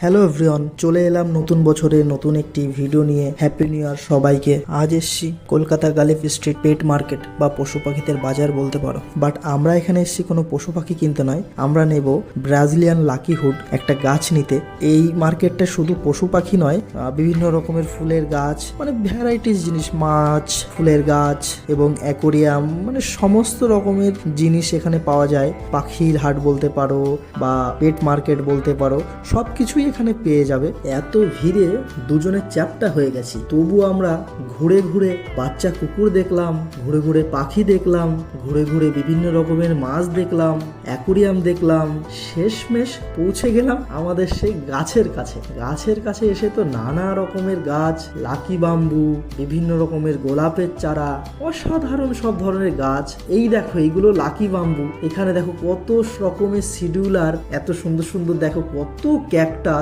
Hello everyone, চলে এলাম নতুন বছরে নতুন একটি ভিডিও নিয়ে। হ্যাপি নিউ ইয়ার সবাইকে। আজ এসছি Kolkata Galiff street pet market বা পশু পাখিদের বাজার বলতে পারো। বাট আমরা এখানে এসছি কোনো পশু পাখি কিনতে নয়, আমরা নেব ব্রাজিলিয়ান লাকি হুড একটা গাছ নিতে। এই মার্কেটটা শুধু পশু পাখি নয়, বিভিন্ন রকমের ফুলের গাছ, মানে ভ্যারাইটিস জিনিস, মাছ, ফুলের গাছ এবং অ্যাকোরিয়াম, মানে সমস্ত রকমের জিনিস এখানে পাওয়া যায়। পাখির হাট বলতে পারো বা পেট মার্কেট বলতে পারো, সব কিছুই এখানে পেয়ে যাবে। এত ভিড়ে দুজনে চ্যাপ্টা হয়ে গেছি, তবু আমরা ঘুরে ঘুরে বাচ্চা কুকুর দেখলাম, ঘুরে ঘুরে পাখি দেখলাম, ঘুরে ঘুরে বিভিন্ন রকমের মাছ দেখলাম, অ্যাকোরিয়াম দেখলাম। শেষমেশ পৌঁছে গেলাম আমাদের সেই গাছের কাছে। গাছের কাছে এসে তো নানা রকমের গাছ, লাকি বাম্বু, বিভিন্ন রকমের গোলাপের চারা, অসাধারণ সব ধরনের গাছ। এই দেখো, এইগুলো লাকি বাম্বু। এখানে দেখো কত রকমের শিডিউলার, এত সুন্দর সুন্দর, দেখো কত ক্যাকটাস।